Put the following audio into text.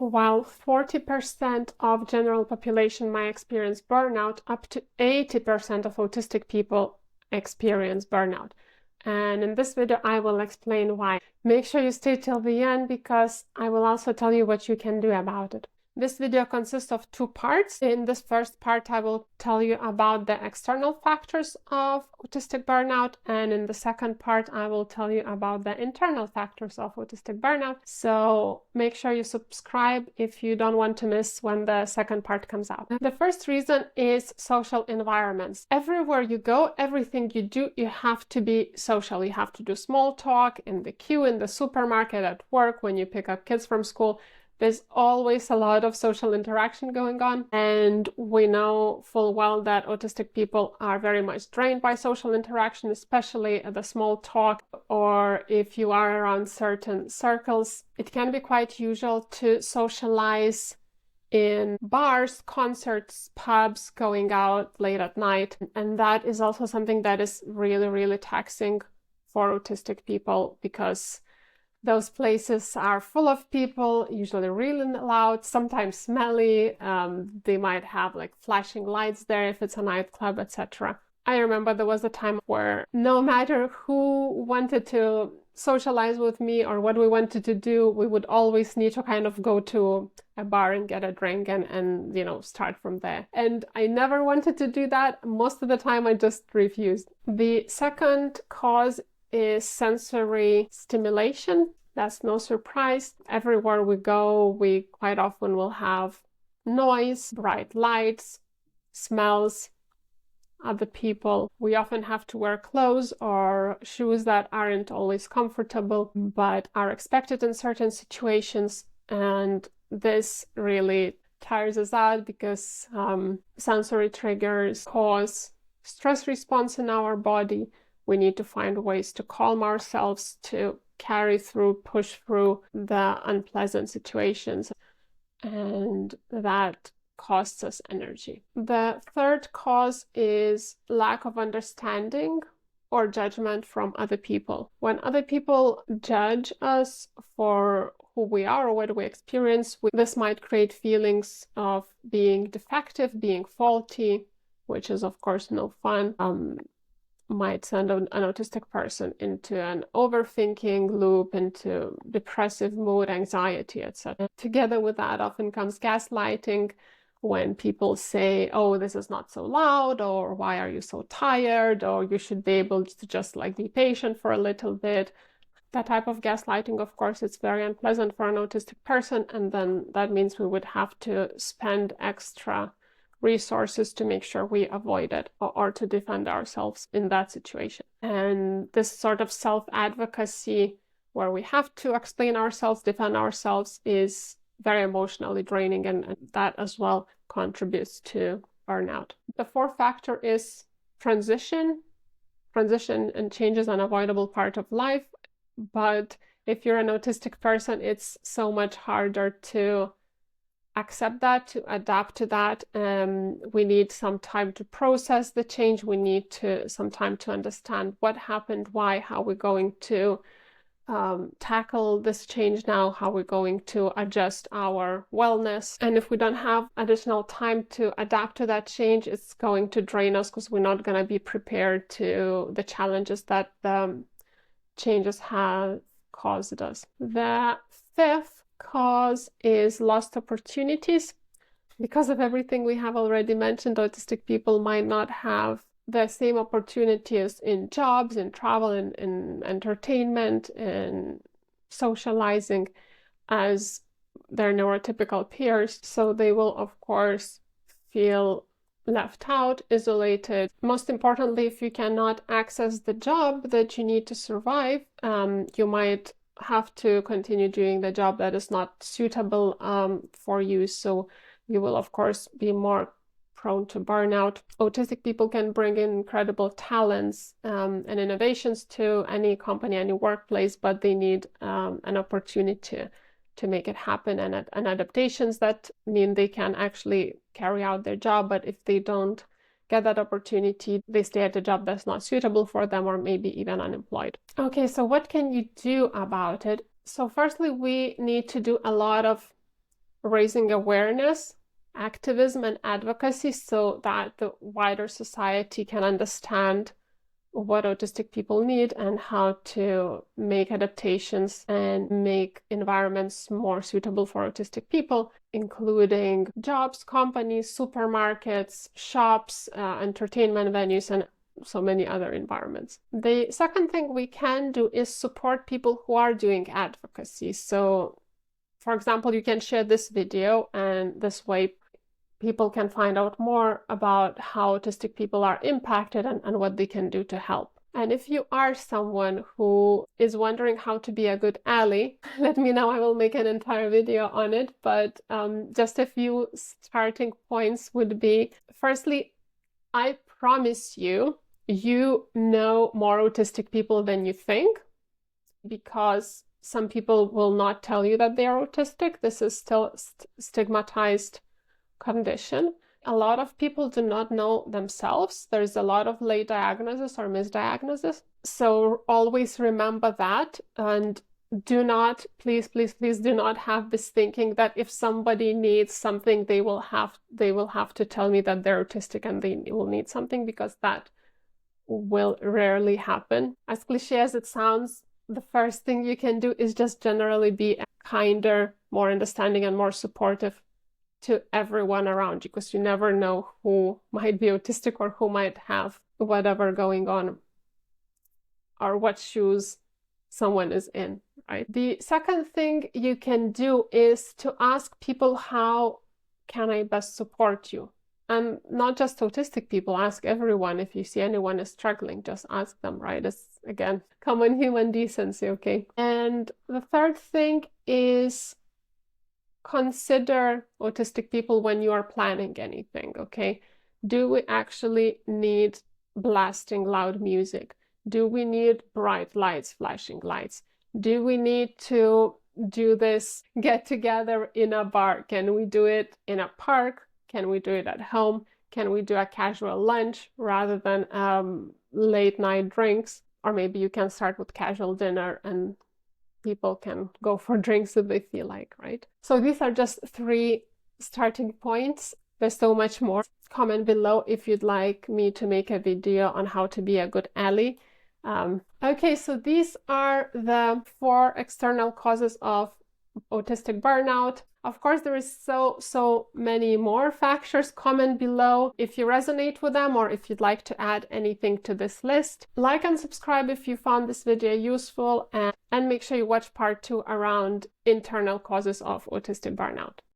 While 40% of general population might experience burnout, up to 80% of autistic people experience burnout. And in this video, I will explain why. Make sure you stay till the end because I will also tell you what you can do about it. This video consists of two parts. In this first part, I will tell you about the external factors of autistic burnout, and in the second part, I will tell you about the internal factors of autistic burnout. So make sure you subscribe if you don't want to miss when the second part comes out. The first reason is social environments. Everywhere you go, everything you do, you have to be social. You have to do small talk in the queue, in the supermarket, at work, when you pick up kids from school. There's always a lot of social interaction going on, and we know full well that autistic people are very much drained by social interaction, especially at the small talk, or if you are around certain circles. It can be quite usual to socialize in bars, concerts, pubs, going out late at night, and that is also something that is really, really taxing for autistic people because those places are full of people, usually really loud, sometimes smelly. They might have like flashing lights there if it's a nightclub, etc. I remember there was a time where no matter who wanted to socialize with me or what we wanted to do, we would always need to kind of go to a bar and get a drink and start from there. And I never wanted to do that. Most of the time I just refused. The second cause is sensory stimulation. That's no surprise. Everywhere we go, we quite often will have noise, bright lights, smells, other people. We often have to wear clothes or shoes that aren't always comfortable, but are expected in certain situations. And this really tires us out because sensory triggers cause stress response in our body. We need to find ways to calm ourselves, to carry through, push through the unpleasant situations, and that costs us energy. The third cause is lack of understanding or judgment from other people. When other people judge us for who we are or what we experience, this might create feelings of being defective, being faulty, which is of course no fun. Might send an autistic person into an overthinking loop, into depressive mood, anxiety, etc. Together with that often comes gaslighting, when people say, oh, this is not so loud, or why are you so tired, or you should be able to just like be patient for a little bit. That type of gaslighting, of course, it's very unpleasant for an autistic person, and then that means we would have to spend extra resources to make sure we avoid it or to defend ourselves in that situation. And this sort of self-advocacy where we have to explain ourselves, defend ourselves, is very emotionally draining, and that as well contributes to burnout. The fourth factor is transition. Transition and change is an unavoidable part of life, but if you're an autistic person, it's so much harder to accept that, to adapt to that. We need some time to process the change. We need some time to understand what happened, why, how we're going to tackle this change now, how we're going to adjust our wellness. And if we don't have additional time to adapt to that change, it's going to drain us because we're not going to be prepared to the challenges that the changes have caused us. The fifth cause is lost opportunities. Because of everything we have already mentioned, autistic people might not have the same opportunities in jobs, in travel, in entertainment, in socializing as their neurotypical peers. So they will, of course, feel left out, isolated. Most importantly, if you cannot access the job that you need to survive, you might have to continue doing the job that is not suitable for you. So you will, of course, be more prone to burnout. Autistic people can bring in incredible talents and innovations to any company, any workplace, but they need an opportunity to make it happen, and adaptations that mean they can actually carry out their job. But if they don't get that opportunity, they stay at a job that's not suitable for them, or maybe even unemployed. Okay, so what can you do about it? So firstly, we need to do a lot of raising awareness, activism, and advocacy so that the wider society can understand what autistic people need and how to make adaptations and make environments more suitable for autistic people, including jobs, companies, supermarkets, shops, entertainment venues, and so many other environments. The second thing we can do is support people who are doing advocacy. So, for example, you can share this video, and this way people can find out more about how autistic people are impacted and what they can do to help. And if you are someone who is wondering how to be a good ally, let me know. I will make an entire video on it. But just a few starting points would be, firstly, I promise you, you know more autistic people than you think, because some people will not tell you that they are autistic. This is still stigmatized condition. A lot of people do not know themselves. There's a lot of late diagnosis or misdiagnosis. So always remember that, and do not, please do not have this thinking that if somebody needs something, they will have to tell me that they're autistic and they will need something, because that will rarely happen. As cliche as it sounds, the first thing you can do is just generally be kinder, more understanding, and more supportive to everyone around you, because you never know who might be autistic or who might have whatever going on or what shoes someone is in, right? The second thing you can do is to ask people, how can I best support you? And not just autistic people, ask everyone. If you see anyone is struggling, just ask them, right? It's, again, common human decency, okay? And the third thing is consider autistic people when you are planning anything, okay? Do we actually need blasting loud music? Do we need bright lights, flashing lights? Do we need to do this get together in a bar? Can we do it in a park? Can we do it at home? Can we do a casual lunch rather than late night drinks? Or maybe you can start with casual dinner and people can go for drinks if they feel like, right? So these are just 3 starting points. There's so much more. Comment below if you'd like me to make a video on how to be a good ally. Okay, so these are the 4 external causes of autistic burnout. Of course, there is so many more factors. Comment below if you resonate with them or if you'd like to add anything to this list. Like and subscribe if you found this video useful, and make sure you watch part 2 around internal causes of autistic burnout.